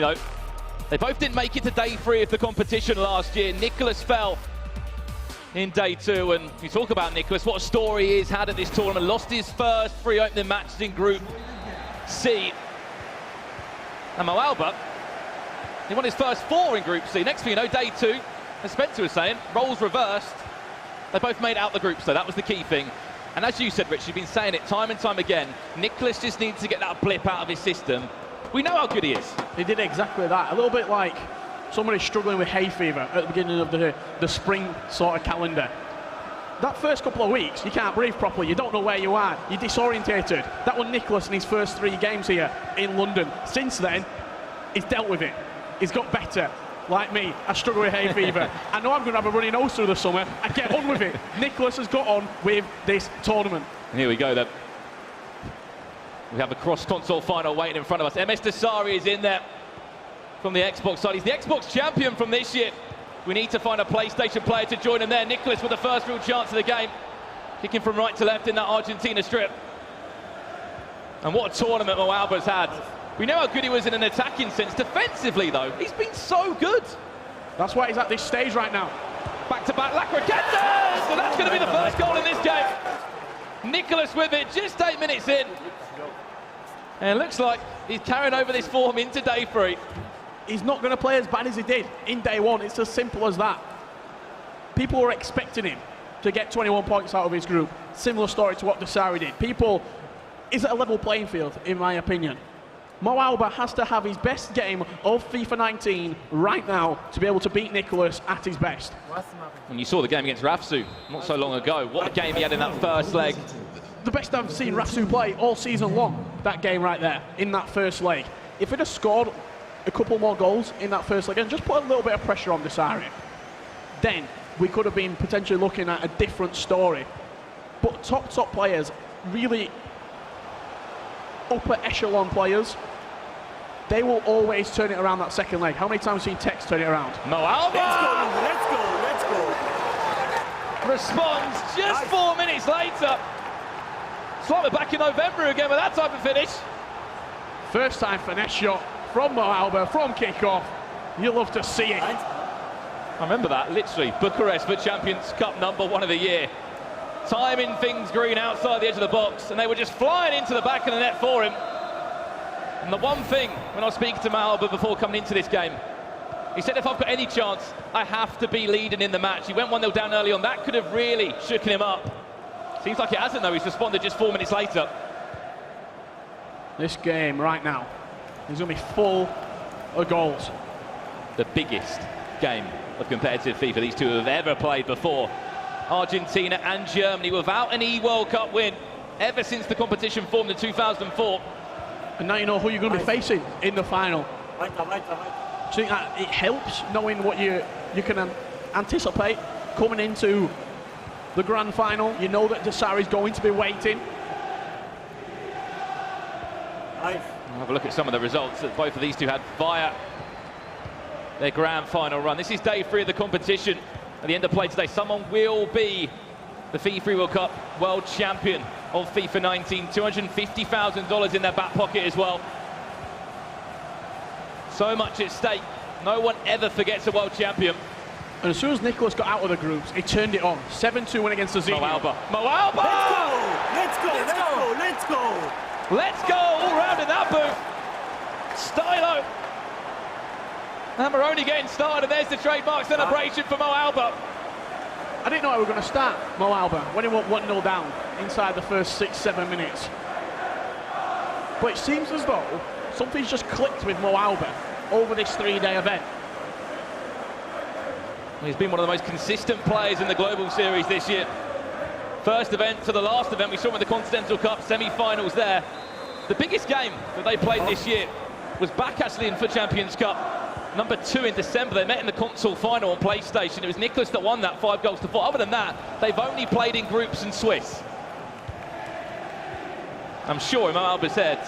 know. They both didn't make it to day 3 of the competition last year. Nicolas fell in day 2, and you talk about Nicolas, what a story he's had at this tournament. Lost his first 3 opening matches in Group C. And MoAuba, he won his first 4 in Group C. Next thing you know, day 2, as Spencer was saying, roles reversed. They both made it out the group, so that was the key thing. And as you said, Rich, you've been saying it time and time again, Nicolas just needs to get that blip out of his system. We know how good he is. He did exactly that. A little bit like somebody struggling with hay fever at the beginning of the spring sort of calendar. That first couple of weeks, you can't breathe properly. You don't know where you are. You're disorientated. That was Nicolas in his first 3 games here in London. Since then, he's dealt with it. He's got better. Like me, I struggle with hay fever. I know I'm going to have a runny nose through the summer. I get on with it. Nicolas has got on with this tournament. And here we go then. We have a cross-console final waiting in front of us. MS Dasari is in there from the Xbox side. He's the Xbox champion from this year. We need to find a PlayStation player to join him there. Nicolas with the first real chance of the game. Kicking from right to left in that Argentina strip. And what a tournament MoAuba's had. We know how good he was in an attacking sense. Defensively, though, he's been so good. That's why he's at this stage right now. Back-to-back Lacroquetas! So that's going to be the first goal in this game. Nicolas with it, just 8 minutes in. And it looks like he's carrying over this form into day 3. He's not going to play as bad as he did in day 1. It's as simple as that. People were expecting him to get 21 points out of his group. Similar story to what Dasari did. People, is at a level playing field, in my opinion. MoAuba has to have his best game of FIFA 19 right now to be able to beat Nicolas at his best. And you saw the game against Rafsu not so long ago. What a game he had in that first leg. The best I've seen Rafsu play all season long, that game right there, in that first leg. If he'd have scored a couple more goals in that first leg and just put a little bit of pressure on Dasari, then we could have been potentially looking at a different story. But top players, really upper echelon players, they will always turn it around that second leg. How many times have you seen Tex turn it around? MoAuba! Let's go. Responds just 4 minutes later. It's like we're back in November again with that type of finish. First time finesse shot from MoAuba, from kickoff. You love to see it. I remember that, literally. Bucharest for Champions Cup #1 of the year. Timing things green outside the edge of the box, and they were just flying into the back of the net for him. And the one thing, when I was speaking to MoAuba before coming into this game, he said, if I've got any chance, I have to be leading in the match. He went 1-0 down early on. That could have really shooken him up. Seems like it hasn't, though. He's responded just 4 minutes later. This game right now is going to be full of goals. The biggest game of competitive FIFA these two have ever played before. Argentina and Germany without an eWorld Cup win ever since the competition formed in 2004. And now you know who you're going to be facing in the final. So I think that it helps knowing what you can anticipate coming into the grand final. You know that Dasari's going to be waiting. We'll have a look at some of the results that both of these two had via their grand final run. This is day 3 of the competition. At the end of play today, someone will be the FIFA eWorld Cup world champion of FIFA 19. $250,000 in their back pocket as well. So much at stake. No one ever forgets a world champion. And as soon as Nicolas got out of the groups, he turned it on. 7-2 win against Azini. MoAuba! Let's go! Let's go all round in that booth. Stylo. And we're only getting started, and there's the trademark celebration for MoAuba. I didn't know how we were going to start MoAuba when he went 1-0 down inside the first 6-7 minutes. But it seems as though something's just clicked with MoAuba over this 3-day event. He's been one of the most consistent players in the Global Series this year. First event to the last event, we saw him in the Continental Cup semi-finals there. The biggest game that they played this year was back actually in for Champions Cup. #2 in December, they met in the console final on PlayStation. It was Nicolas that won that 5-4. Other than that, they've only played in groups and Swiss. I'm sure MoAuba said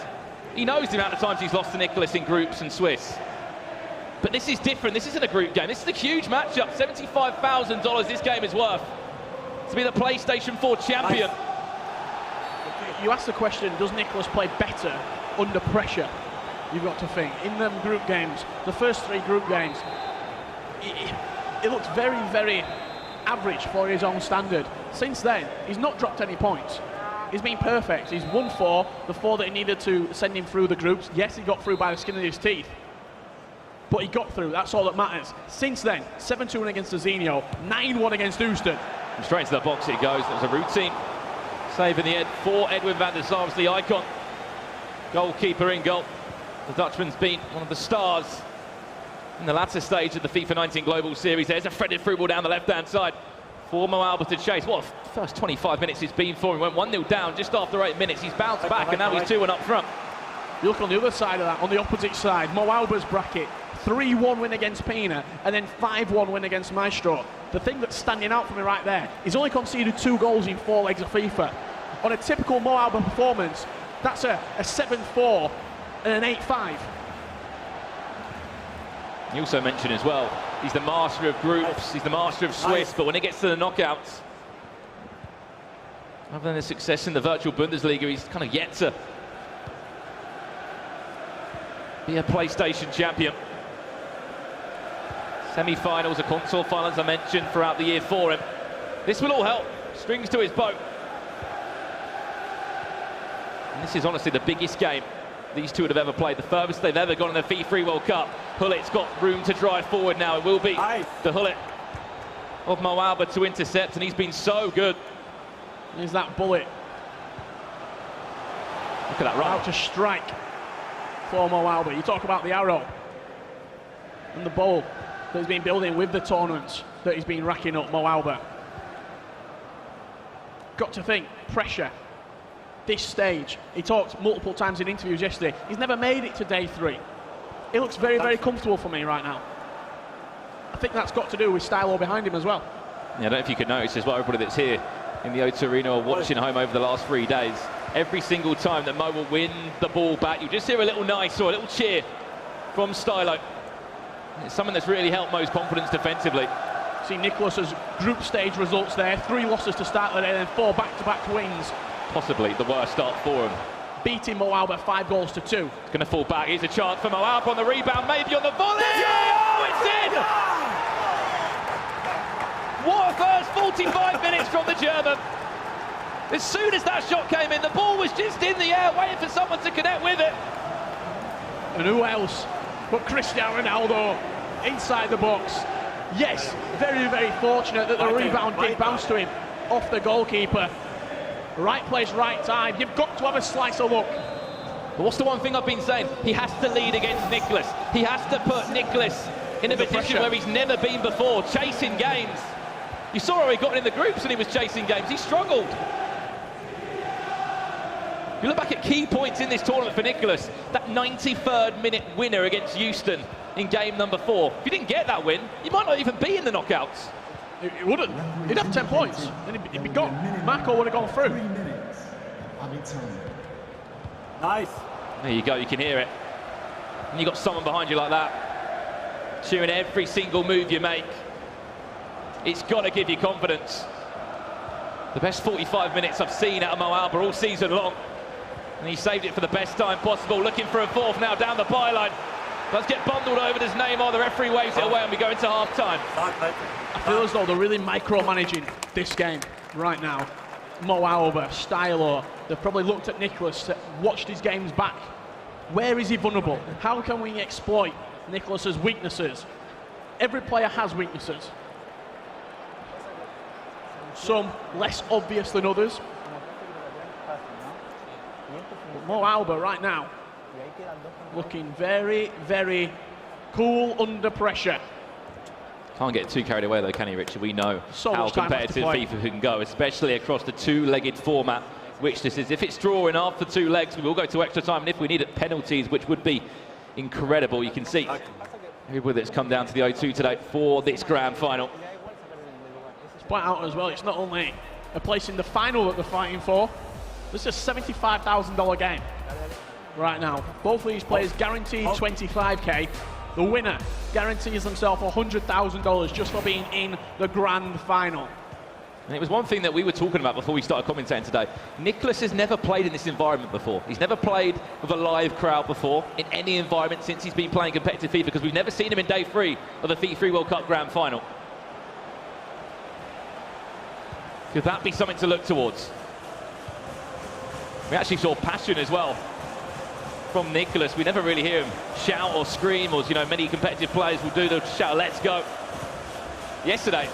he knows the amount of times he's lost to Nicolas in groups and Swiss. But this is different. This isn't a group game. This is a huge matchup. $75,000 this game is worth to be the PlayStation 4 champion. You asked the question, does Nicolas play better under pressure? you've got to think. In them group games, the first 3 group games, it looks very, very average for his own standard. Since then, he's not dropped any points. He's been perfect. He's won 4, the 4 that he needed to send him through the groups. Yes, he got through by the skin of his teeth, but he got through. That's all that matters. Since then, 7-2 against Azinho, 9-1 against Houston. Straight into the box it goes. That was a routine save in the end for Edwin van der Sar, the icon. Goalkeeper in goal. The Dutchman's been one of the stars in the latter stage of the FIFA 19 Global Series. There's a threaded through ball down the left-hand side for MoAuba to chase. What a first 25 minutes it's been for him. Went 1-0 down just after 8 minutes. He's bounced back and now he's 2-1 up front. You look on the other side of that, on the opposite side, MoAuba's bracket, 3-1 win against Pina and then 5-1 win against Maestro. The thing that's standing out for me right there, he's only conceded 2 goals in 4 legs of FIFA. On a typical MoAuba performance, that's a 7-4 and an 8-5. You also mentioned as well, he's the master of groups, he's the master of Swiss, but when it gets to the knockouts, other than the success in the virtual Bundesliga, he's kind of yet to be a PlayStation champion. Semi-finals, a console final, as I mentioned, throughout the year for him. This will all help. Strings to his boat. And this is honestly the biggest game these two would have ever played, the furthest they've ever gone in the FIFA World Cup. Hullet's got room to drive forward now. It will be the Hullet of MoAuba to intercept, and he's been so good. There's that bullet. Look at that run. Out to strike for MoAuba. You talk about the arrow and the ball that he's been building with the tournaments that he's been racking up, MoAuba. Got to think, pressure. This stage, he talked multiple times in interviews yesterday, he's never made it to day 3. It looks very, very comfortable for me right now. I think that's got to do with Stylo behind him as well. Yeah, I don't know if you could notice as well, everybody that's here in the O2 Arena or watching home over the last 3 days, every single time that Mo will win the ball back, you just hear a little nice or a little cheer from Stylo. It's something that's really helped Mo's confidence defensively. See Nicolas's group stage results there, 3 losses to start the day, then 4 back-to-back wins. Possibly the worst start for him. Beating MoAuba 5 goals to 2. It's going to fall back. Here's a chance for MoAuba on the rebound, maybe on the volley. Oh, it's in! What a first 45 minutes from the German. As soon as that shot came in, the ball was just in the air, waiting for someone to connect with it. And who else but Cristiano Ronaldo inside the box? Yes, very, very fortunate that the rebound did bounce to him off the goalkeeper. Right place, right time. You've got to have a slice of luck. But what's the one thing I've been saying? He has to lead against Nicolas. He has to put Nicolas in a position where he's never been before, chasing games. You saw how he got in the groups and he was chasing games. He struggled. You look back at key points in this tournament for Nicolas, that 93rd minute winner against Houston in game number 4. If you didn't get that win, you might not even be in the knockouts. It wouldn't. He'd have 10 points. Then he'd be gone. Marco would have gone through. Nice. There you go, you can hear it. And you've got someone behind you like that, cheering every single move you make. It's got to give you confidence. The best 45 minutes I've seen out of MoAuba all season long. And he saved it for the best time possible. Looking for a 4th now down the byline. Does get bundled over. Does Neymar. The referee waves it away and we go into half-time. I feel as though they're really micromanaging this game right now. MoAuba, Stylo, they've probably looked at Nicolas, watched his games back. Where is he vulnerable? How can we exploit Nicolas's weaknesses? Every player has weaknesses. Some less obvious than others. But MoAuba right now looking very, very cool under pressure. Can't get too carried away though, can he, Richard? We know how competitive FIFA can go, especially across the 2-legged format, which this is. If it's drawing after 2 legs, we will go to extra time, and if we need it, penalties, which would be incredible. You can see everybody that's come down to the O2 today for this grand final. Let's point out as well, it's not only a place in the final that they're fighting for, this is a $75,000 game right now. Both of these players guaranteed 25k. The winner guarantees themselves $100,000 just for being in the grand final. And it was one thing that we were talking about before we started commentating today. Nicolas has never played in this environment before. He's never played with a live crowd before in any environment since he's been playing competitive FIFA, because we've never seen him in day 3 of the FIFA World Cup Grand Final. Could that be something to look towards? We actually saw passion as well from Nicolas. We never really hear him shout or scream, or, you know, many competitive players will do the shout, let's go. Yesterday,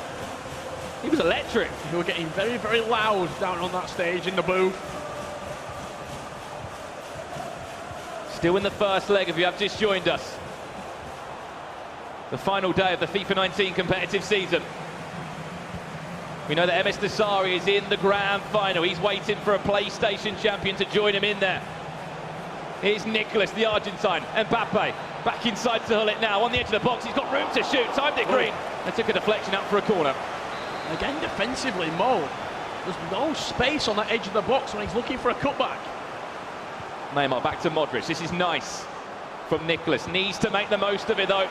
he was electric. He was getting very, very loud down on that stage in the booth. Still in the first leg, if you have just joined us. The final day of the FIFA 19 competitive season. We know that MS Nassari is in the grand final. He's waiting for a PlayStation champion to join him in there. Here's Nicolas, the Argentine. Mbappe back inside to Hullet now. On the edge of the box, he's got room to shoot. Timed it green. And took a deflection out for a corner. Again, defensively, Mo, there's no space on that edge of the box when he's looking for a cutback. Neymar back to Modric. This is nice from Nicolas. Needs to make the most of it, though.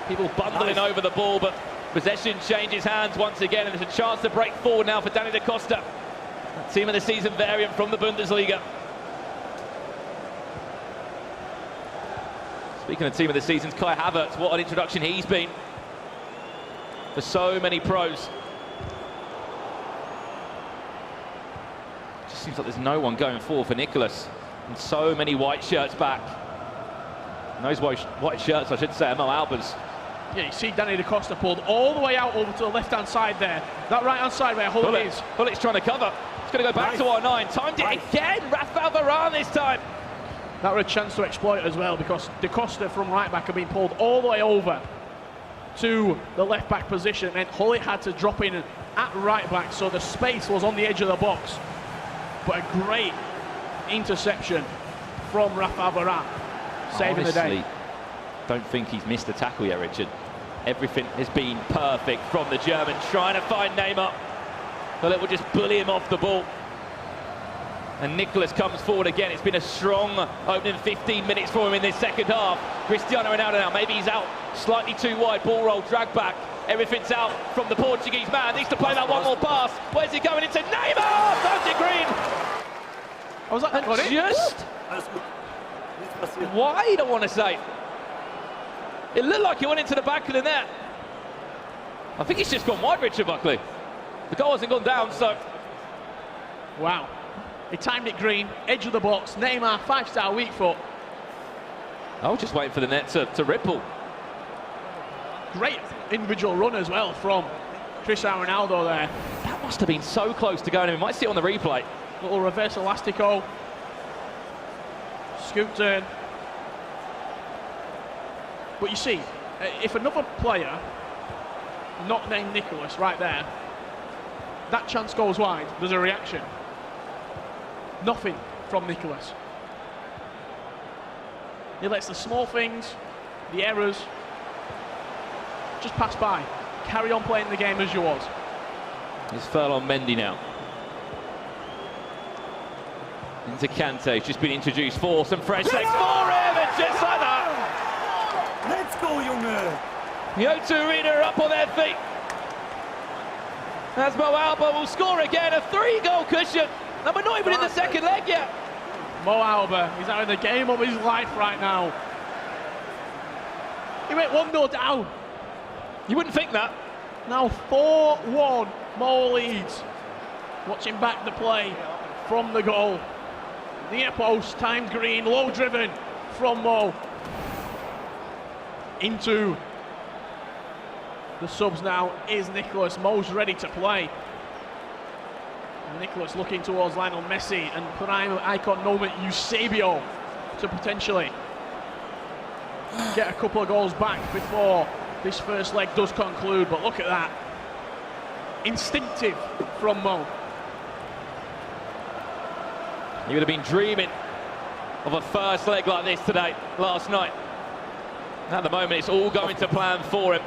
People bundling over the ball, but possession changes hands once again, and there's a chance to break forward now for Danny da Costa. Team of the season variant from the Bundesliga. Speaking of team of the seasons, Kai Havertz, what an introduction he's been for so many pros. Just seems like there's no one going forward for Nicolas, and so many white shirts back. And those white shirts, I should say, are MoAuba's. Yeah, you see Danny da Costa pulled all the way out over to the left-hand side there. That right-hand side where Hullet is. Hullet's trying to cover. It's going to go back to R9. Timed it again. Rafael Varane this time. That was a chance to exploit as well, because da Costa from right-back had been pulled all the way over to the left-back position, and Hullet had to drop in at right-back, so the space was on the edge of the box. But a great interception from Rafael Varane, saving the day. Don't think he's missed a tackle yet, Richard. Everything has been perfect from the German, trying to find Neymar. Hullet will just bully him off the ball. And Nicolas comes forward again. It's been a strong opening 15 minutes for him in this second half. Cristiano Ronaldo now, maybe he's out slightly too wide, ball roll, drag back. Everything's out from the Portuguese man. Needs to play that one more pass. Where's he going? Into Neymar! Timed it green! I was like, and just wide, I want to say. It looked like he went into the back of the net. I think he's just gone wide, Richard Buckley. The goal hasn't gone down, so... Wow. He timed it green, edge of the box, Neymar, 5-star weak foot. I was just waiting for the net to ripple. Great individual run as well from Cristiano Ronaldo there. That must have been so close to going in. We might see it on the replay. Little reverse elastico. Scoop turn. But you see, if another player, not named Nicolas, right there, that chance goes wide, there's a reaction. Nothing from Nicolas. He lets the small things, the errors, just pass by. Carry on playing the game as yours. It's fell on Mendy now. Into Kante, just been introduced for some fresh legs for him, and just like that. Let's go, Junge! The O2 Arena are up on their feet. As MoAuba will score again, a 3-goal cushion. And we're not even in the second leg yet. MoAuba, he's having the game of his life right now. He went 1-0 down. You wouldn't think that. Now 4-1, Mo leads. Watching back the play from the goal. Near post, timed green, low driven from Mo. Into the subs now is Nicolas. Mo's ready to play. Nicolas looking towards Lionel Messi and prime icon moment Eusebio to potentially get a couple of goals back before this first leg does conclude. But look at that. Instinctive from Mo. He would have been dreaming of a first leg like this today, last night. At the moment, it's all going to plan for him.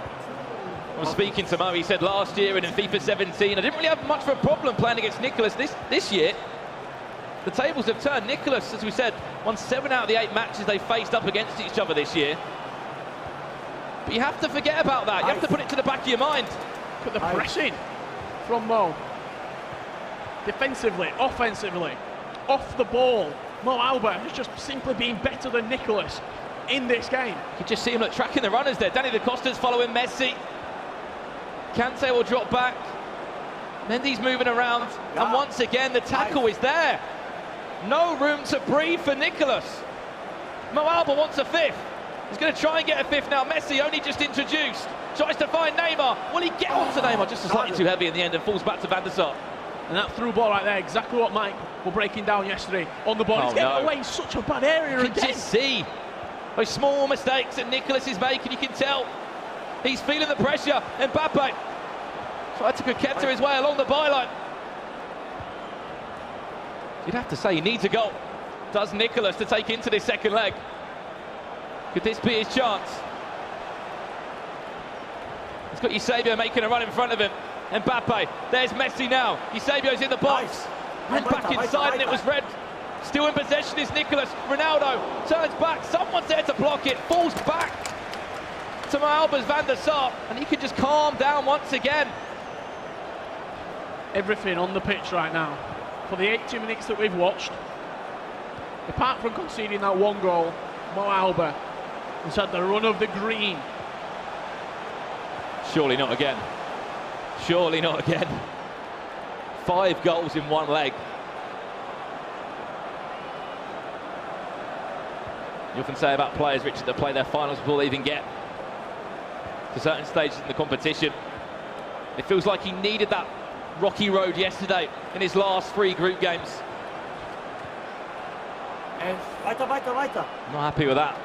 I was speaking to Mo, he said last year and in FIFA 17, I didn't really have much of a problem playing against Nicolas. This year, the tables have turned. Nicolas, as we said, won 7 out of the 8 matches they faced up against each other this year. But you have to forget about that. You have to put it to the back of your mind. Put the pressing from Mo. defensively, offensively, off the ball, MoAuba has just simply been better than Nicolas in this game. You just see him tracking the runners there. Danny Costa's following Messi. Kante will drop back. Mendy's moving around, and once again the tackle is there. No room to breathe for Nicolas. MoAuba wants a fifth. He's going to try and get a fifth now. Messi only just introduced. Tries to find Neymar. Will he get onto Neymar? Just slightly too heavy in the end and falls back to Van der Sar. And that through ball right there, exactly what Mike were breaking down yesterday on the ball. He's getting away in such a bad area You again. can just see those small mistakes that Nicolas is making. You can tell he's feeling the pressure. Mbappe tried to coquette his way along the byline. You'd have to say he needs a goal. Does Nicolas to take into this second leg? Could this be his chance? He's got Eusebio making a run in front of him. Mbappe, there's Messi now. Eusebio's in the box. Ran back inside and it was red. Still in possession is Nicolas. Ronaldo turns back. Someone's there to block it. Falls back to MoAuba's Van der Sar. And he can just calm down once again. Everything on the pitch right now. For the 80 minutes that we've watched, apart from conceding that one goal, MoAuba has had the run of the green. Surely not again. Surely not again. 5 goals in one leg. You often say about players, Richard, that play their finals before they even get to certain stages in the competition. It feels like he needed that rocky road yesterday in his last 3 group games. Weiter. Not happy with that.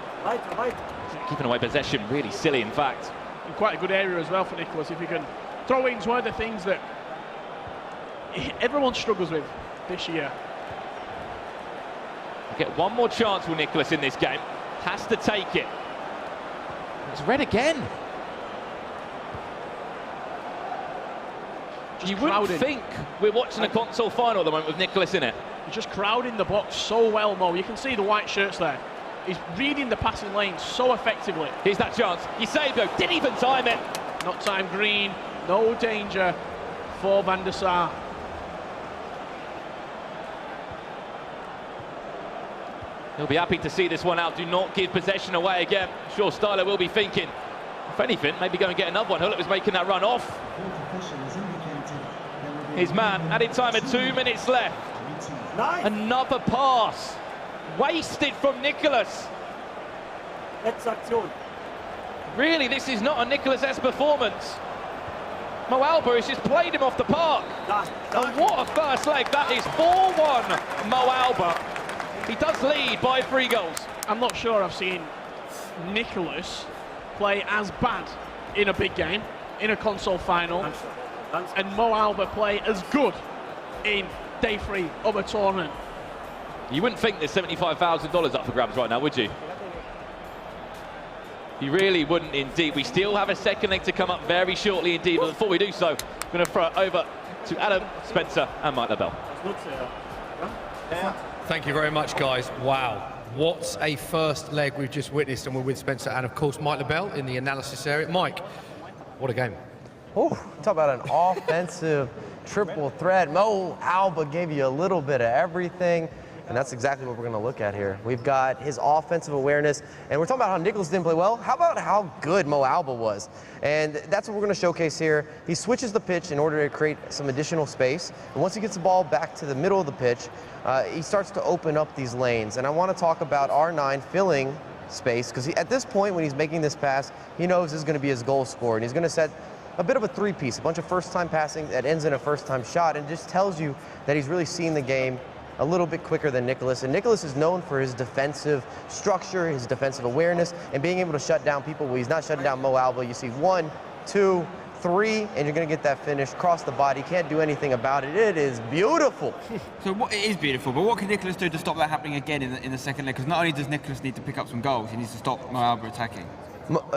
Keeping away possession, really silly in fact. In quite a good area as well for Nicolas. If he can throw in one of the things that everyone struggles with this year. Get one more chance with Nicolas in this game. Has to take it. It's red again. You wouldn't think we're watching a console final at the moment with Nicolas in it. He's just crowding the box so well, Mo. You can see the white shirts there. He's reading the passing lane so effectively. Here's that chance. Eusebio didn't even time it. Not time green. No danger for Van der Sar. He'll be happy to see this one out. Do not give possession away again. I'm sure Styler will be thinking, if anything, maybe go and get another one. Hullet was making that run off. His man, added time at 2 minutes left. Nice. Another pass. Wasted from Nicolas. Letzte Aktion. Really, this is not a Nicolas-esque performance. MoAuba has just played him off the park. And what a first leg. That is 4-1 MoAuba. He does lead by 3 goals. I'm not sure I've seen Nicolas play as bad in a big game, in a console final, and MoAuba play as good in day 3 of a tournament. You wouldn't think there's $75,000 up for grabs right now, would you? You really wouldn't indeed. We still have a second leg to come up very shortly indeed, but before we do so, I'm going to throw it over to Adam, Spencer and Mike Labelle. Thank you very much, guys. Wow, what a first leg we've just witnessed, and we're with Spencer and, of course, Mike Labelle in the analysis area. Mike, what a game. Oh, talk about an offensive triple threat. MoAuba gave you a little bit of everything, and that's exactly what we're going to look at here. We've got his offensive awareness, and we're talking about how Nicolas didn't play well. How about how good MoAuba was? And that's what we're going to showcase here. He switches the pitch in order to create some additional space, and once he gets the ball back to the middle of the pitch, he starts to open up these lanes. And I want to talk about R9 filling space, because at this point when he's making this pass, he knows this is going to be his goal scorer, and he's going to set a bit of a 3-piece, a bunch of first-time passing that ends in a first-time shot, and just tells you that he's really seeing the game a little bit quicker than Nicolas. And Nicolas is known for his defensive structure, his defensive awareness, and being able to shut down people. Well, he's not shutting down MoAuba. You see 1, 2, 3, and you're going to get that finish across the body. Can't do anything about it. It is beautiful. So it is beautiful, but what can Nicolas do to stop that happening again in the second leg? Because not only does Nicolas need to pick up some goals, he needs to stop MoAuba attacking.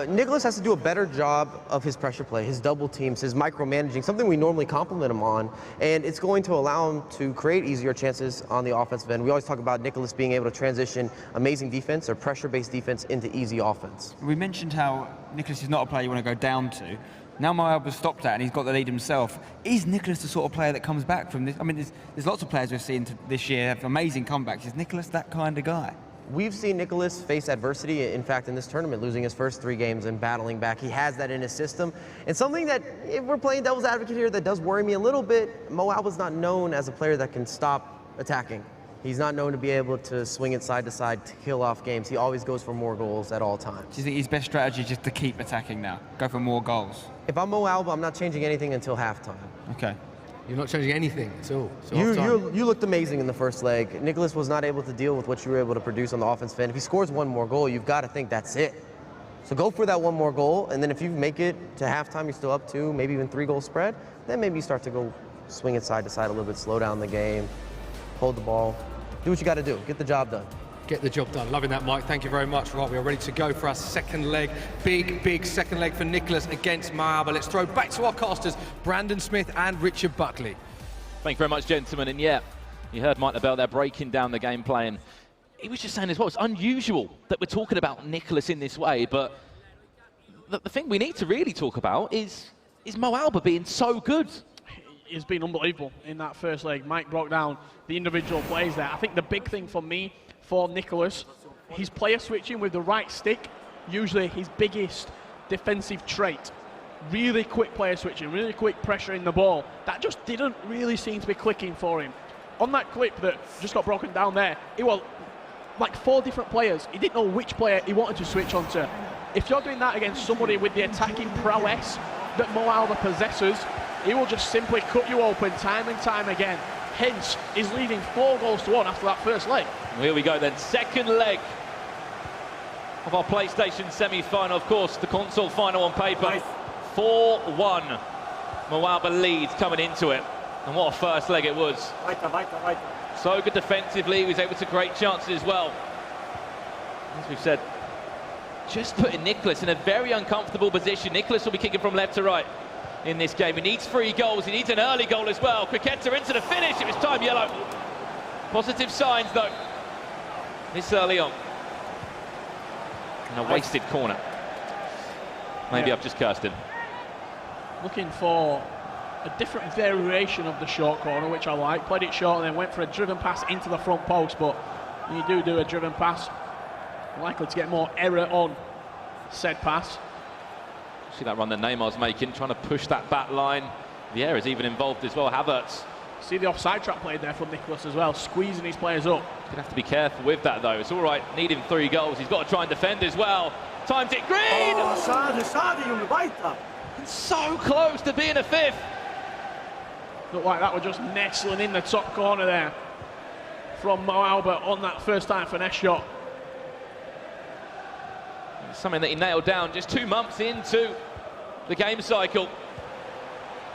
Nicolas has to do a better job of his pressure play, his double teams, his micromanaging, something we normally compliment him on, and it's going to allow him to create easier chances on the offensive end. We always talk about Nicolas being able to transition amazing defense or pressure-based defense into easy offense. We mentioned how Nicolas is not a player you want to go down to. Now MoAuba's stopped that and he's got the lead himself. Is Nicolas the sort of player that comes back from this? I mean, there's lots of players we've seen this year have amazing comebacks. Is Nicolas that kind of guy? We've seen Nicolas face adversity, in fact, in this tournament, losing his first 3 games and battling back. He has that in his system. And something that, if we're playing devil's advocate here, that does worry me a little bit, MoAuba's not known as a player that can stop attacking. He's not known to be able to swing it side to side to kill off games. He always goes for more goals at all times. Do you think his best strategy is just to keep attacking now? Go for more goals? If I'm MoAuba, I'm not changing anything until halftime. Okay. You're not changing anything at all. So You looked amazing in the first leg. Nicolas was not able to deal with what you were able to produce on the offensive end. If he scores 1 more goal, you've got to think that's it. So go for that 1 more goal, and then if you make it to halftime, you're still up 2, maybe even 3 goal spread, then maybe you start to go swing it side to side a little bit, slow down the game, hold the ball, do what you got to do, get the job done. Get the job done. Loving that, Mike. Thank you very much. Right, we are ready to go for our second leg. Big second leg for Nicolas against MoAuba. Let's throw back to our casters, Brandon Smith and Richard Buckley. Thank you very much, gentlemen. And yeah, you heard Mike LaBelle there breaking down the gameplay, and he was just saying as well, it's unusual that we're talking about Nicolas in this way, but the thing we need to really talk about is MoAuba being so good. He's been unbelievable in that first leg. Mike broke down the individual plays there. I think the big thing for me, for Nicolas, his player switching with the right stick, usually his biggest defensive trait. Really quick player switching, really quick pressure in the ball. That just didn't really seem to be clicking for him. On that clip that just got broken down there, it was like 4 different players. He didn't know which player he wanted to switch onto. If you're doing that against somebody with the attacking prowess that MoAuba possesses, he will just simply cut you open time and time again. Hence, he's leading 4 goals to 1 after that first leg. Here we go then, second leg of our PlayStation semi-final. Of course, the console final on paper. Nice. 4-1. MoAuba leads coming into it. And what a first leg it was. Weiter. So good defensively, he was able to create chances as well. As we've said, just putting Nicolas in a very uncomfortable position. Nicolas will be kicking from left to right in this game. He needs 3 goals, he needs an early goal as well. Cricketta into the finish, it was time yellow. Positive signs though, this early on. And a wasted corner. Maybe I've just cursed him. Looking for a different variation of the short corner, which I like. Played it short and then went for a driven pass into the front post, but when you do a driven pass, you're likely to get more error on said pass. See that run that Neymar's making, trying to push that back line. The error is even involved as well, Havertz. See the offside trap played there from Nicolas as well, squeezing his players up. He's going to have to be careful with that though. It's all right, needing 3 goals. He's got to try and defend as well. Times it, Green! Oh, schade, Junge, weiter. And so close to being a 5th. Looked like that was just nestling in the top corner there from MoAuba on that first time finesse shot. Something that he nailed down just 2 months into the game cycle.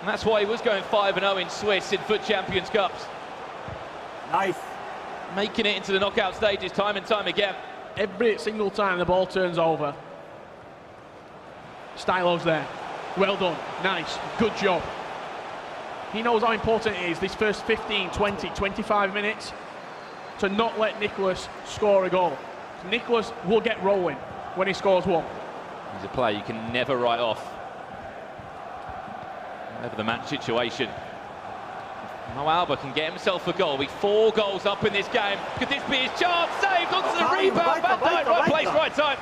And that's why he was going 5-0 in Swiss in Foot Champions Cups. Nice. Making it into the knockout stages time and time again. Every single time the ball turns over. Stylo's there. Well done. Nice. Good job. He knows how important it is this first 15, 20, 25 minutes to not let Nicolas score a goal. Nicolas will get rolling when he scores 1. He's a player you can never write off. Whatever the match situation. MoAuba can get himself a goal. We're 4 goals up in this game. Could this be his chance? Saved onto the rebound. Van Dijk, right place, right time.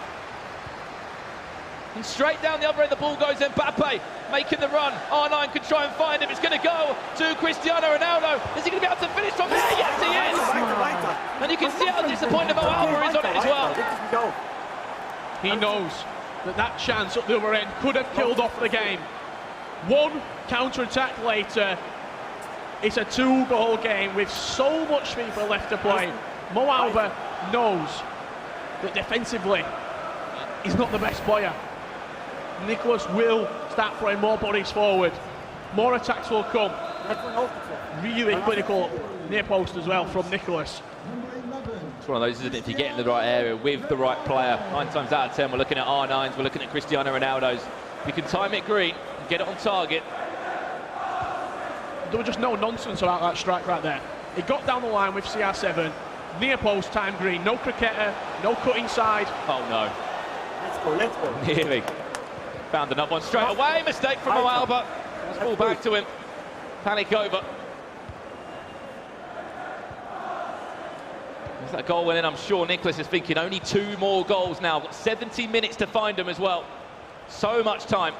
And straight down the other end, the ball goes. Mbappe making the run. R9 could try and find him. It's going to go to Cristiano Ronaldo. Is he going to be able to finish from there? Yes, he is. And you can see how disappointed MoAuba is on it as well. He knows that that chance up the other end could have killed off the game. 1 counter-attack later, it's a 2-goal game with so much FIFA left to play. MoAuba knows that defensively he's not the best player. Nicolas will start throwing more bodies forward. More attacks will come. Really clinical near post as well from Nicolas. It's one of those, isn't it? If you get in the right area with the right player, 9 times out of 10 we're looking at R9s, we're looking at Cristiano Ronaldo's. You can time it green and get it on target. There was just no nonsense about that strike right there. He got down the line with CR7, near post, time green, no Cricketta, no cut inside. Oh no. Let's go. Nearly. Found another one straight away. Mistake from MoAuba. Let's ball back to him. Panic over. There's that goal went in. I'm sure Nicolas is thinking only 2 more goals now. Got 70 minutes to find them as well. So much time.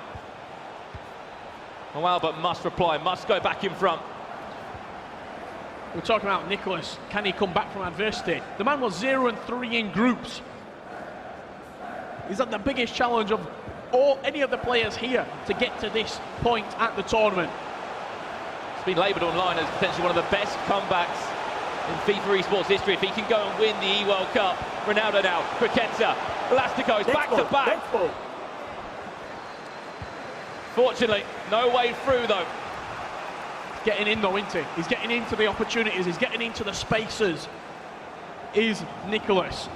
MoAuba must reply, must go back in front. We're talking about Nicolas. Can he come back from adversity? The man was 0-3 in groups. He's had the biggest challenge of any of the players here to get to this point at the tournament. It's been labelled online as potentially one of the best comebacks in FIFA esports history. If he can go and win the eWorld Cup. Ronaldo now, Criqueta, Elasticos, back to back. Fortunately, no way through though. Getting in though, isn't he? He's getting into the opportunities, he's getting into the spaces. Is Nicolas.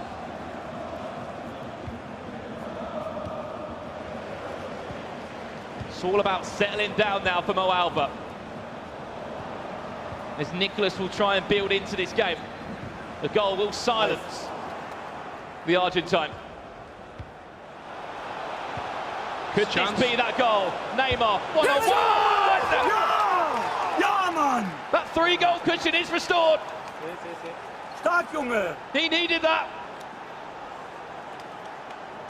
It's all about settling down now for MoAuba. As Nicolas will try and build into this game. The goal will silence the Argentine. Could this be that goal? Neymar, 1-on-1! Ja, man! That 3-goal cushion is restored. Stark, Junge! He needed that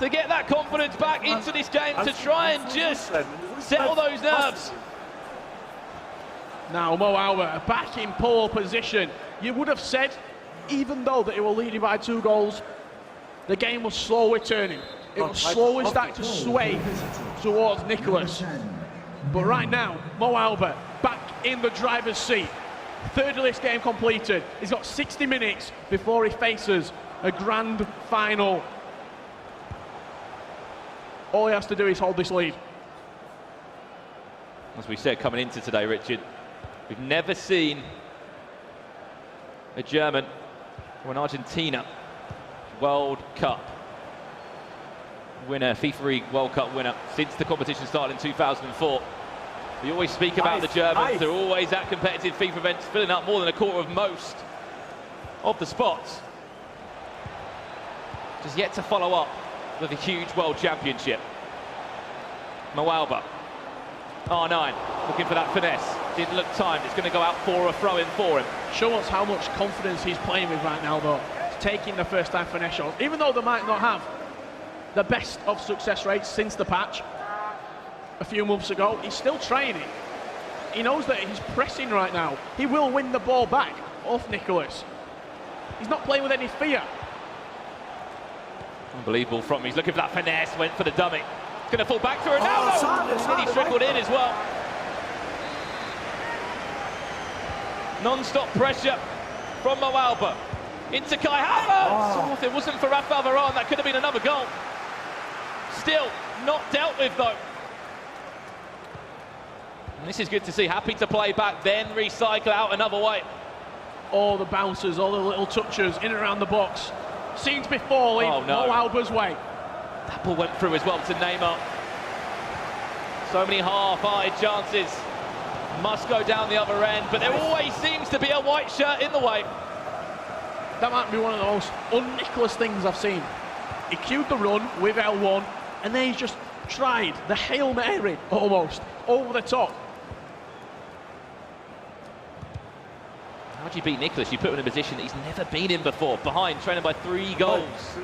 to get that confidence back into this game, to try and just settle those nerves. Now MoAuba back in pole position. You would have said, even though that it were leading by 2 goals, the game was slowly turning. It was slowly starting to sway towards Nicolas. But right now, MoAuba back in the driver's seat. 3rd of this game completed. He's got 60 minutes before he faces a grand final. All he has to do is hold this lead. As we said coming into today, Richard, we've never seen a German or an Argentina World Cup winner, FIFA eWorld Cup winner, since the competition started in 2004. We always speak about the Germans. They're always at competitive FIFA events, filling up more than a quarter of most of the spots. Just yet to follow up with a huge World Championship. MoAuba, R9, looking for that finesse. Didn't look timed. It's going to go out for a throw-in for him. Show us how much confidence he's playing with right now, though. He's taking the first-time finesse shots, even though they might not have the best of success rates since the patch a few months ago. He's still trying it. He knows that he's pressing right now. He will win the ball back off Nicolas. He's not playing with any fear. Unbelievable from him. He's looking for that finesse, went for the dummy. It's going to fall back to Ronaldo. And he trickled in as well. Non-stop pressure from MoAuba. Into Kai Havertz. If it wasn't for Rafael Varane, that could have been another goal. Still not dealt with though. And this is good to see. Happy to play back, then recycle out another way. All the bounces, all the little touches in and around the box. Seems to be falling MoAuba's way. That ball went through as well to Neymar. So many half-eyed chances. Must go down the other end, but there always seems to be a white shirt in the way. That might be one of the most un-Nicolas things I've seen. He queued the run with L1, and then he's just tried the Hail Mary, almost, over the top. How do you beat Nicolas? You put him in a position that he's never been in before, behind, trailing by 3 goals.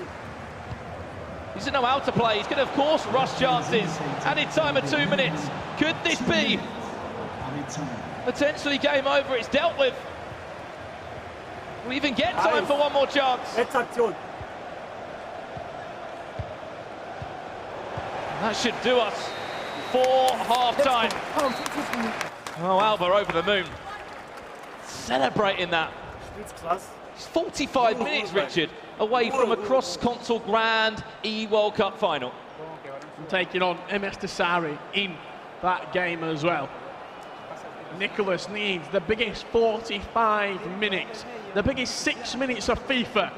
He doesn't know how to play. He's going to, of course, rush chances. Added time of 2 minutes. Could this be potentially game over? It's dealt with. We even get time for one more chance. That should do us for half-time. MoAuba over the moon. Celebrating that. It's 45 minutes, Richard, away from a cross-console grand eWorld Cup final. Taking on MS Tesari in that game as well. Nicolas needs the biggest 45 minutes, the biggest 6 minutes of FIFA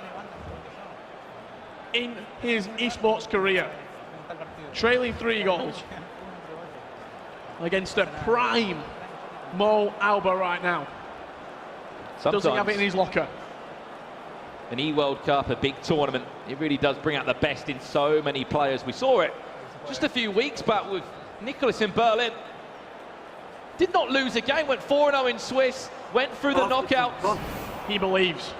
in his esports career. Trailing 3 goals against a prime MoAuba right now. Sometimes doesn't have it in his locker. An eWorld Cup, a big tournament, it really does bring out the best in so many players. We saw it just a few weeks back with Nicolas in Berlin. Did not lose a game, went 4-0 in Swiss, went through the knockouts. He believes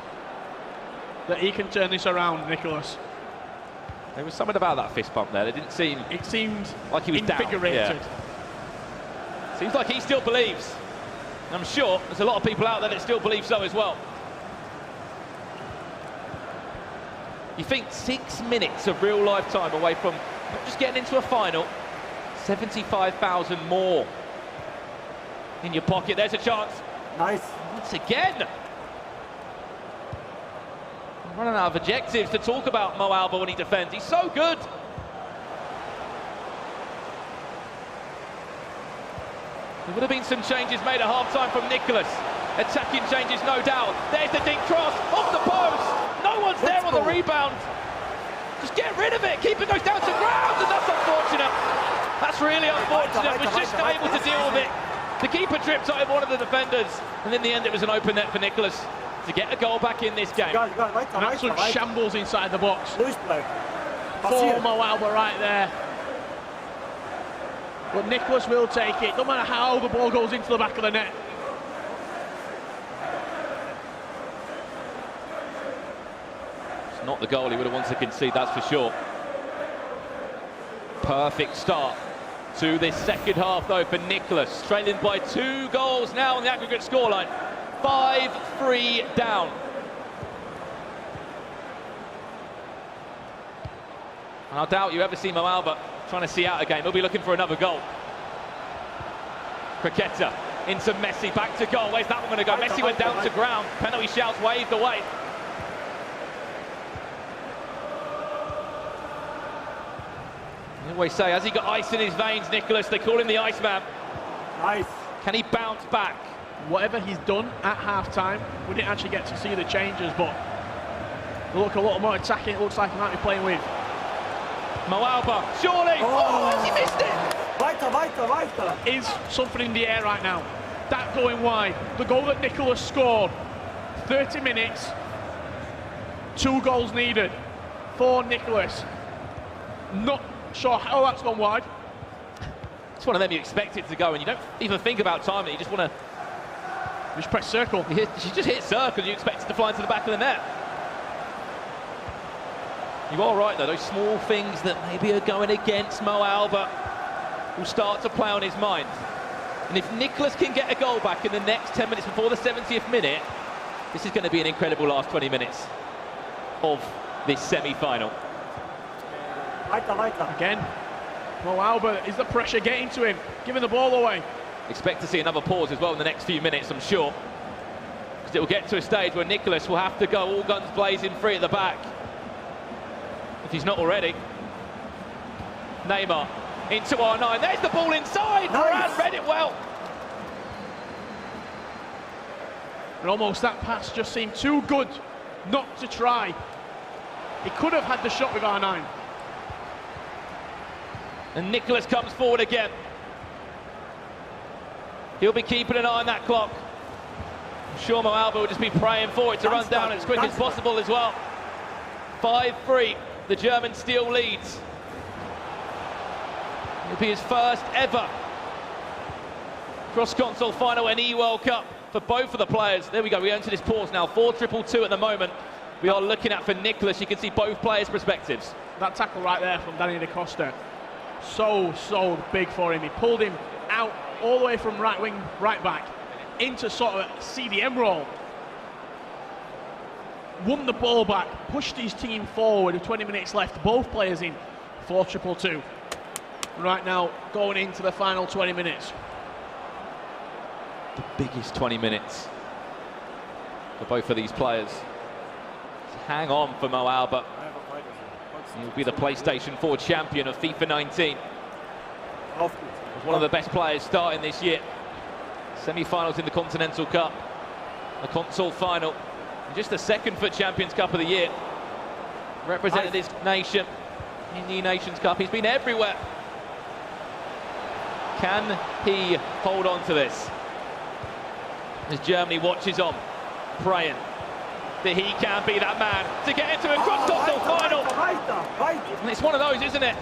that he can turn this around, Nicolas. There was something about that fist bump there. It seemed like he was invigorated. down. Yeah. Seems like he still believes. I'm sure there's a lot of people out there that still believe so as well. You think 6 minutes of real life time away from not just getting into a final, 75,000 more in your pocket. There's a chance. Nice. Once again. I'm running out of adjectives to talk about MoAuba when he defends. He's so good. There would have been some changes made at half-time from Nicolas. Attacking changes, no doubt. There's the deep cross, off the post. No one's there on the rebound. Just get rid of it. Keeper goes down to ground, and that's unfortunate. That's really unfortunate. Was just able to deal with it. The keeper tripped over one of the defenders, and in the end it was an open net for Nicolas to get a goal back in this game. An absolute shambles inside the box. For MoAuba right there. But Nicolas will take it, no matter how the ball goes into the back of the net. It's not the goal he would have wanted to concede, that's for sure. Perfect start to this second half, though, for Nicolas. Trailing by 2 goals now on the aggregate scoreline. 5-3 down. And I doubt you ever see MoAuba trying to see out a game. He'll be looking for another goal. Croqueta into Messi, back to goal. Where's that one going to go? Messi went down to ground. Penalty shouts waved away. I always say, has he got ice in his veins, Nicolas? They call him the Iceman. Nice. Can he bounce back? Whatever he's done at half-time, we didn't actually get to see the changes, but they look a lot more attacking. It looks like he might be playing with MoAuba, surely! Oh, has he missed it? Is something in the air right now. That going wide. The goal that Nicolas scored. 30 minutes. 2 goals needed for Nicolas. Not sure how that's gone wide. It's one of them you expect it to go, and you don't even think about timing. You just want to just press circle. You just hit circle, and you expect it to fly into the back of the net. You are right, though. Those small things that maybe are going against MoAuba will start to play on his mind. And if Nicolas can get a goal back in the next 10 minutes before the 70th minute, this is going to be an incredible last 20 minutes of this semi-final. Again, MoAuba, is the pressure getting to him, giving the ball away? Expect to see another pause as well in the next few minutes, I'm sure. Because it will get to a stage where Nicolas will have to go all guns blazing free at the back. If he's not already. Neymar into R9. There's the ball inside. Nice. Varane read it well. And almost that pass just seemed too good not to try. He could have had the shot with R9. And Nicolas comes forward again. He'll be keeping an eye on that clock. I'm sure MoAuba will just be praying for it to run down as quick as possible as well. 5-3, the German still leads. It'll be his first ever cross-console final and eWorld Cup for both of the players. There we go, we enter this pause now. 4-2-2 at the moment. We are looking at for Nicolas. You can see both players' perspectives. That tackle right there from Danny Da Costa. So big for him. He pulled him out all the way from right wing, right back, into sort of a CDM role. Won the ball back, pushed his team forward with 20 minutes left. Both players in 4-2-2. Right now, going into the final 20 minutes. The biggest 20 minutes for both of these players. Hang on for MoAuba. He'll be the PlayStation 4 champion of FIFA 19. One of the best players starting this year. Semi-finals in the Continental Cup, a console final, and just the second for Champions Cup of the year. Represented his nation in the Nations Cup. He's been everywhere. Can he hold on to this? As Germany watches on, praying that he can be that man to get into a cross-console final. And it's one of those, isn't it?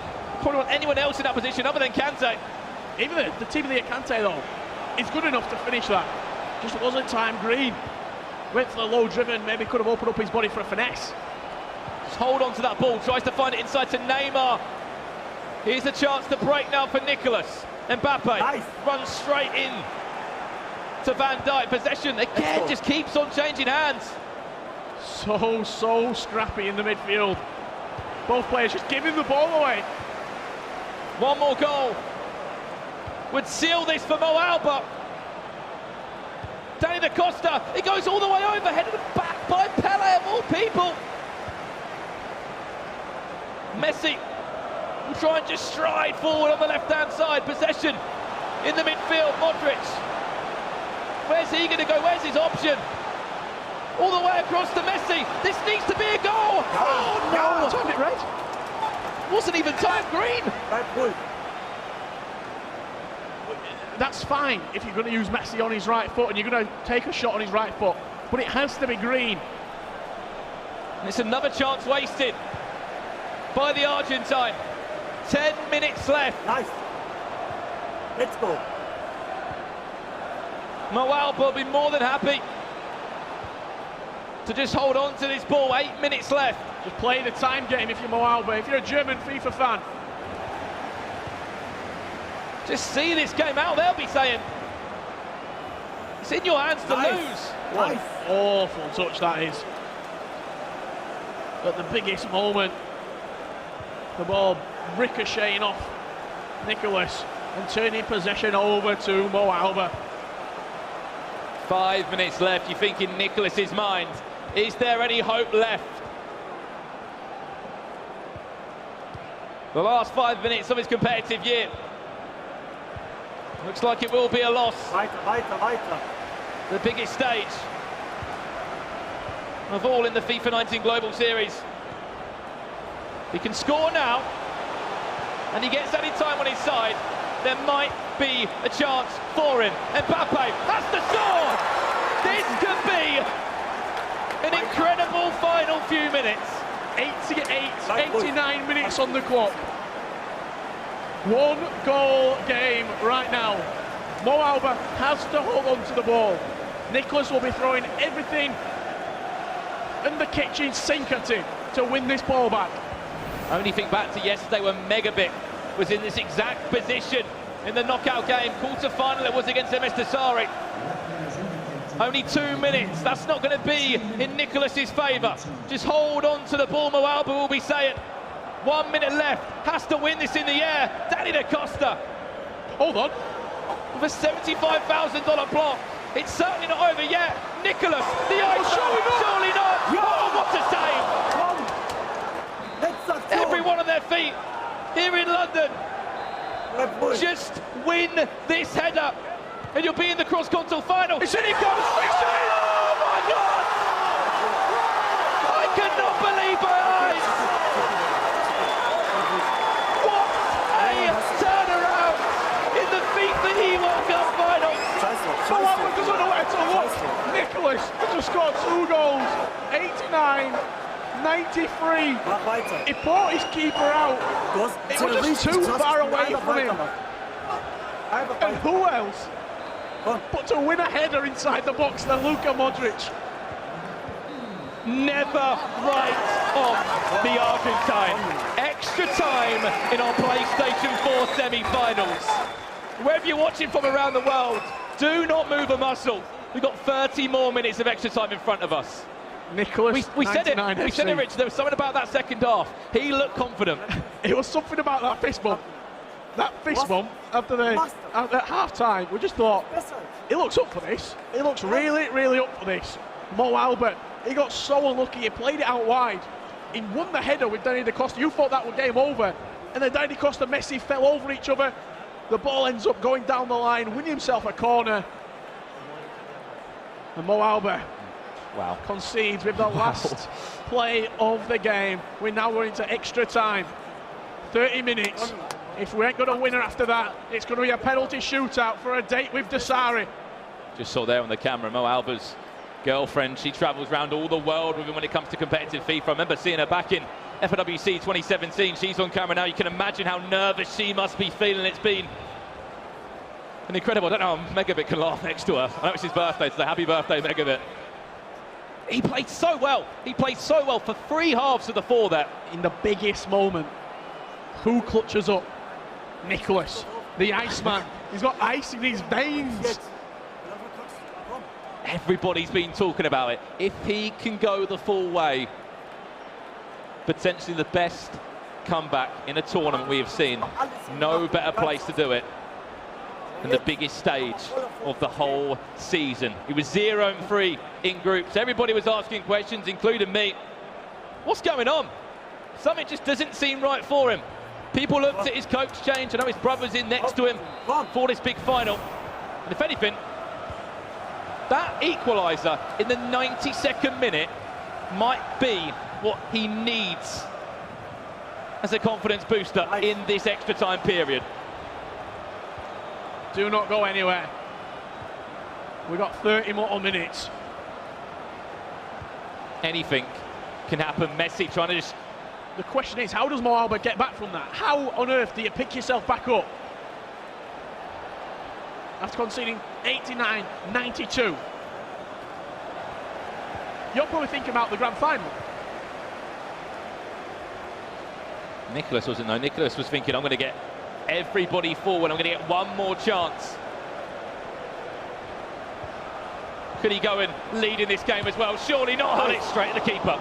probably want anyone else in that position other than Kante. Even the Timothy Kante, though, is good enough to finish that. Just wasn't time green. Went for the low driven, maybe could have opened up his body for a finesse. Just hold on to that ball, tries to find it inside to Neymar. Here's the chance to break now for Nicolas. Mbappe runs straight in to Van Dijk. Possession again just keeps on changing hands. So scrappy in the midfield. Both players just giving the ball away. One more goal would seal this for MoAuba. Danny Costa, it goes all the way over, headed back by Pele of all people. Messi will try and just stride forward on the left-hand side. Possession in the midfield. Modric. Where's he going to go? Where's his option? All the way across to Messi. This needs to be a goal. Oh no! Turned it red. Wasn't even time green. That's fine if you're going to use Messi on his right foot and you're going to take a shot on his right foot, but it has to be green. And it's another chance wasted by the Argentine. 10 minutes left. Nice. Let's go. MoAuba will be more than happy to just hold on to this ball. 8 minutes left. Just play the time game if you're MoAuba. If you're a German FIFA fan, just see this game out, they'll be saying. It's in your hands to lose. What an awful touch that is. At the biggest moment, the ball ricocheting off Nicolas and turning possession over to MoAuba. 5 minutes left. You think in Nicolas's mind, is there any hope left? The last 5 minutes of his competitive year. Looks like it will be a loss. Weiter. The biggest stage of all in the FIFA 19 Global Series. He can score now, and he gets any time on his side, there might be a chance for him. Mbappe has to score! This could be an incredible final few minutes. 89 minutes on the clock. One goal game right now. MoAuba has to hold on to the ball. Nicolas will be throwing everything in the kitchen sink at him to win this ball back. Only think back to yesterday when Megabit was in this exact position in the knockout game. Quarter-final it was against MS Dasari. Only 2 minutes. That's not going to be in Nicolas's favour. Just hold on to the ball, MoAuba will be saying. 1 minute left. Has to win this in the air. Danny Costa. Hold on. With a $75,000 block. It's certainly not over yet. Nicolas, the ice. Surely not. Oh, what a save. Everyone on their feet here in London. Just win this header and you'll be in the cross-continental final. It's in it goes. Oh my God! I cannot believe my eyes. What a turnaround in the FIFA eWorld Cup final. MoAuba doesn't know where to look. Nicolas just scored 2 goals. 89. 93. He brought his keeper out. It was just too far away from him. And who else but to win a header inside the box than Luka Modric? Never write off the Argentine. Extra time in our PlayStation 4 semi-finals. Wherever you're watching from around the world, do not move a muscle. We've got 30 more minutes of extra time in front of us. Nicolas, we said it, Rich. There was something about that second half. He looked confident. It was something about that fist bump. That fist bump at half-time, we just thought, he looks up for this. He looks really, really up for this. MoAuba, he got so unlucky. He played it out wide. He won the header with Danny Costa. You thought that was game over. And then Danny Costa and Messi fell over each other. The ball ends up going down the line, winning himself a corner. And MoAuba concedes with the last play of the game. We're now going into extra time. 30 minutes. If we ain't got a winner after that, it's going to be a penalty shootout for a date with Dasari. Just saw there on the camera, MoAuba's girlfriend. She travels around all the world with him when it comes to competitive FIFA. I remember seeing her back in FWC 2017. She's on camera now. You can imagine how nervous she must be feeling. It's been an incredible. I don't know how Megabit can laugh next to her. I know it's his birthday, so happy birthday, Megabit. He played so well. He played so well for 3 halves of the 4 there. In the biggest moment, who clutches up? Nicolas, the Iceman. He's got ice in his veins. Everybody's been talking about it. If he can go the full way, potentially the best comeback in a tournament we have seen. No better place to do it than the biggest stage of the whole season. He was 0-3 in groups. Everybody was asking questions, including me. What's going on? Something just doesn't seem right for him. People looked at his coach change. I know his brother's in next to him for this big final. And if anything, that equaliser in the 92nd minute might be what he needs as a confidence booster in this extra time period. Do not go anywhere. We've got 30 more minutes. Anything can happen. Messi trying to just... The question is, how does MoAuba get back from that? How on earth do you pick yourself back up after conceding 89-92? You're probably thinking about the grand final. Nicolas wasn't though. Nicolas was thinking, I'm going to get everybody forward. I'm going to get one more chance. Could he go and lead in this game as well? Surely not. Hull it straight at the keeper.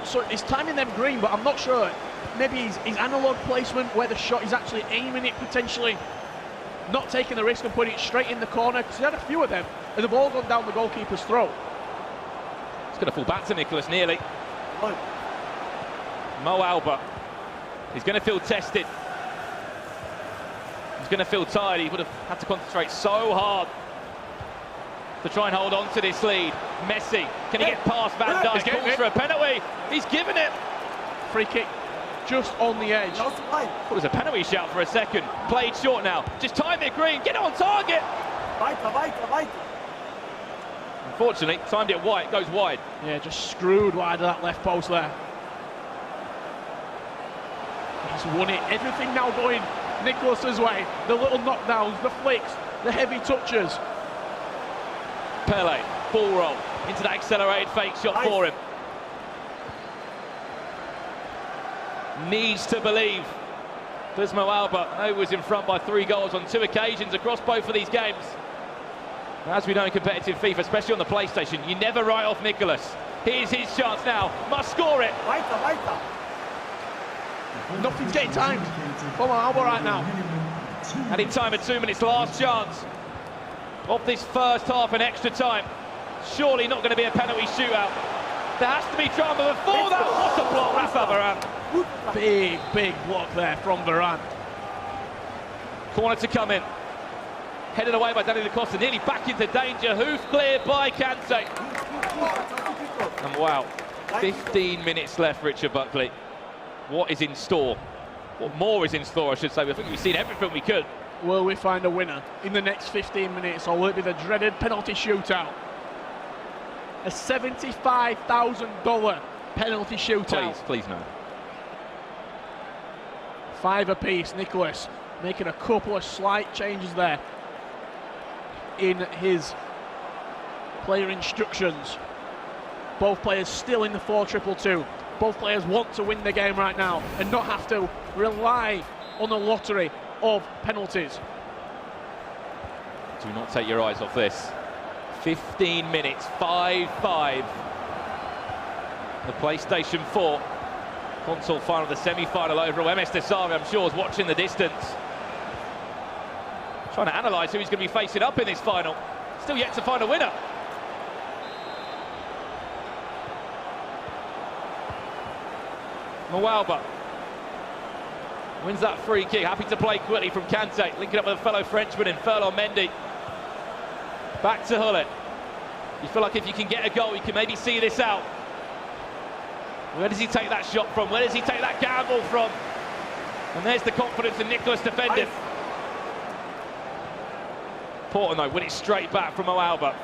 So he's timing them green, but I'm not sure. Maybe his analog placement, where the shot is actually aiming it potentially, not taking the risk and putting it straight in the corner, because he had a few of them, and they've all gone down the goalkeeper's throat. It's going to fall back to Nicolas nearly. MoAuba. He's going to feel tested. He's going to feel tired. He would have had to concentrate so hard to try and hold on to this lead. Messi, can he get past Van Dijk? Calls for a penalty. He's given it. Free kick just on the edge. Thought it was a penalty shout for a second. Played short now. Just time it green. Get it on target. Unfortunately, timed it wide. Goes wide. Yeah, just screwed wide of that left post there. He's won it. Everything now going Nicolas's way. The little knockdowns, the flicks, the heavy touches. Pele, ball roll into that accelerated fake shot for him. Needs to believe. Does MoAuba, who was in front by 3 goals on 2 occasions across both of these games. As we know in competitive FIFA, especially on the PlayStation, you never write off Nicolas. Here's his chance now. Must score it. Nothing's getting timed for MoAuba right now. And in time at 2 minutes, last chance of this first half in extra time. Surely not going to be a penalty shootout. There has to be drama before that. What a block, Rafa Varane. Big block there from Varane. Corner to come in. Headed away by Danny Costa, nearly back into danger. Who's cleared by Kante? And wow, 15 minutes left, Richard Buckley. What is in store? What more is in store, I should say. I think we've seen everything we could. Will we find a winner in the next 15 minutes, or will it be the dreaded penalty shootout? A $75,000 penalty shootout. Please no. 5 apiece. Nicolas making a couple of slight changes there in his player instructions. Both players still in the 4-2-2. Both players want to win the game right now and not have to rely on a lottery of penalties. Do not take your eyes off this. 15 minutes, 5-5. The PlayStation 4 console final, the semi-final over at MS Desari, I'm sure, is watching the distance. Trying to analyse who he's going to be facing up in this final. Still yet to find a winner. MoAuba wins that free kick. Happy to play quickly from Kante, linking up with a fellow Frenchman in Ferland Mendy. Back to Hullet. You feel like if you can get a goal, you can maybe see this out. Where does he take that shot from? Where does he take that gamble from? And there's the confidence in Nicolas defending. Porton, though, win it straight back from MoAuba.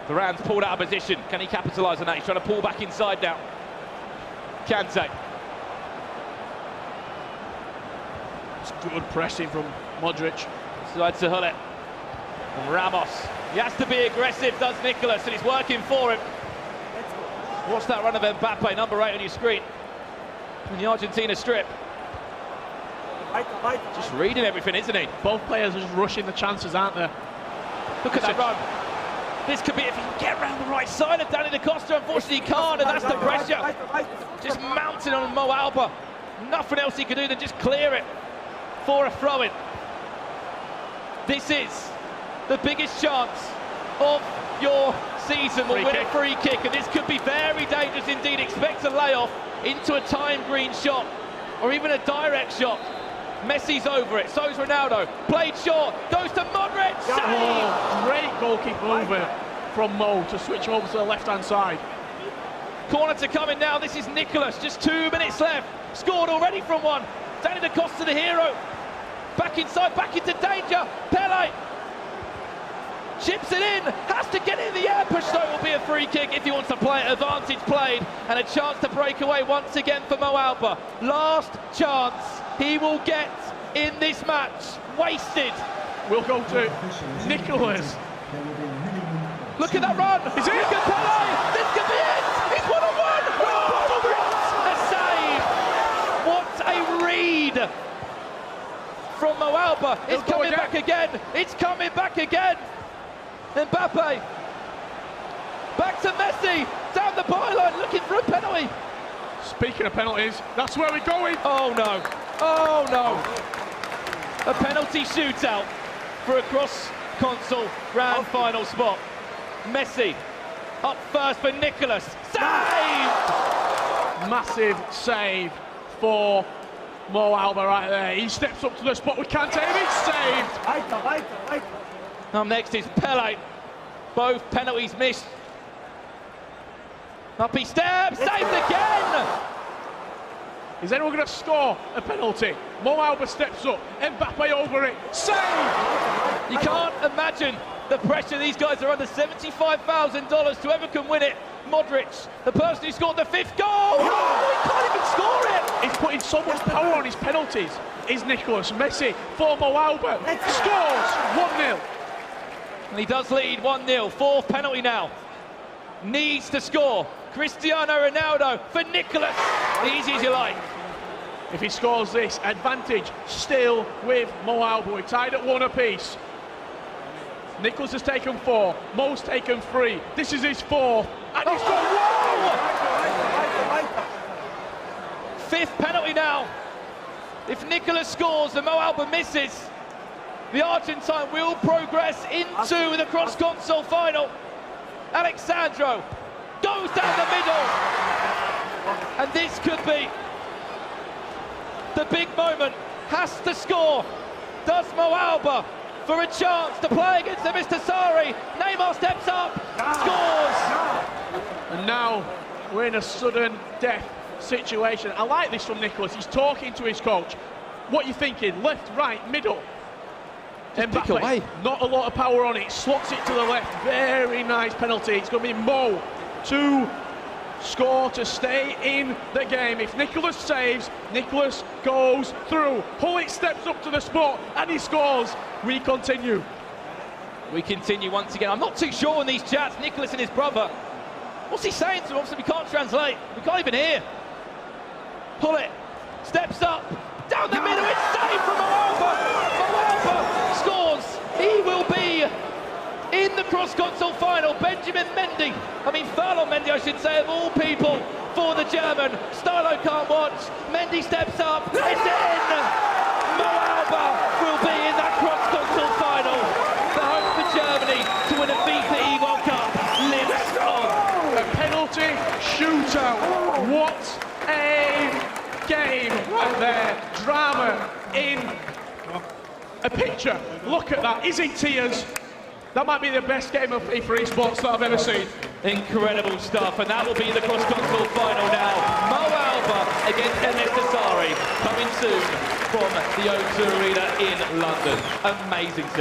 Varane's pulled out of position. Can he capitalise on that? He's trying to pull back inside now. Kante. It's good pressing from Modric. Side to Hullet. And Ramos. He has to be aggressive, does Nicolas, and he's working for him. Watch that run of Mbappe, number 8 on your screen. In the Argentina strip. Just reading everything, isn't he? Both players are just rushing the chances, aren't they? Look at that run. This could be if he can get around the right side of Danny Da Costa. Unfortunately, he can't, and that's the pressure. Just mounting on MoAuba. Nothing else he can do than just clear it for a throw-in. This is the biggest chance of your season. Will win a free kick, and this could be very dangerous indeed. Expect a layoff into a time green shot, or even a direct shot. Messi's over it, so's Ronaldo. Played short, goes to Modric, save! Oh, great goalkeeper movement from Mo to switch over to the left-hand side. Corner to come in now, this is Nicolas, just 2 minutes left. Scored already from one. Danny Da Costa, the hero. Back inside, back into danger. Pele chips it in, has to get it in the air. Push though will be a free kick if he wants to play it. Advantage played, and a chance to break away once again for MoAuba. Last chance he will get in this match. Wasted. We'll go to Nicolas. Look at that run. Is it? Look at Pele. This could be it. He's 1-on-1. What a read from MoAuba. It's coming back again. It's coming back again. Mbappe. Back to Messi. Down the byline, looking for a penalty. Speaking of penalties, that's where we're going. Oh no. Oh no. A penalty shootout for a cross-console grand final spot. Messi up first for Nicolas. Save! Massive save for MoAuba right there. He steps up to the spot with Kante and he's saved. Up next is Pele. Both penalties missed. Up he steps, saved again! Is anyone going to score a penalty? MoAuba steps up, Mbappe over it, save! You can't imagine the pressure these guys are under. $75,000 to whoever can win it. Modric, the person who scored the 5th goal! Oh, he can't even score it! He's putting so much power on his penalties. Is Nicolas. Messi for MoAuba, scores 1-0. And he does lead 1-0, 4th penalty now. Needs to score. Cristiano Ronaldo for Nicolas. Easy as you like. If he scores this, advantage still with MoAuba. We're tied at 1 apiece. Nicolas has taken 4, Mo's taken 3. This is his 4th, and he's got 5th penalty now. If Nicolas scores and MoAuba misses, the Argentine will progress into the cross-console final. Alexandro goes down the middle, and this could be the big moment. Has to score. Does MoAuba for a chance to play against the Mr. Sarri. Neymar steps up, scores. And now we're in a sudden death situation. I like this from Nicolas. He's talking to his coach. What are you thinking? Left, right, middle? Pick away. Not a lot of power on it. Slots it to the left. Very nice penalty. It's going to be Mo to score to stay in the game. If Nicolas saves, Nicolas goes through. Hullet steps up to the spot and he scores. We continue. We continue once again. I'm not too sure in these chats. Nicolas and his brother. What's he saying to him? Obviously, we can't translate. We can't even hear. Hullet steps up. Down the middle. It's saved from MoAuba. MoAuba scores. He will be in the cross-console final. Benjamin Mendy. Ferland Mendy, I should say, of all people, for the German. Stylo can't watch. Mendy steps up. It's in. MoAuba will be in that cross-console final. The hope for Germany to win a FIFA eWorld Cup lives on. A penalty shootout. What a game right there. Drama in a picture. Look at that. Is it tears? That might be the best game of FIFA eSports that I've ever seen. Incredible stuff, and that will be the cross-console final now. MoAuba against Mr. Sarri, coming soon from the O2 Arena in London. Amazing scene.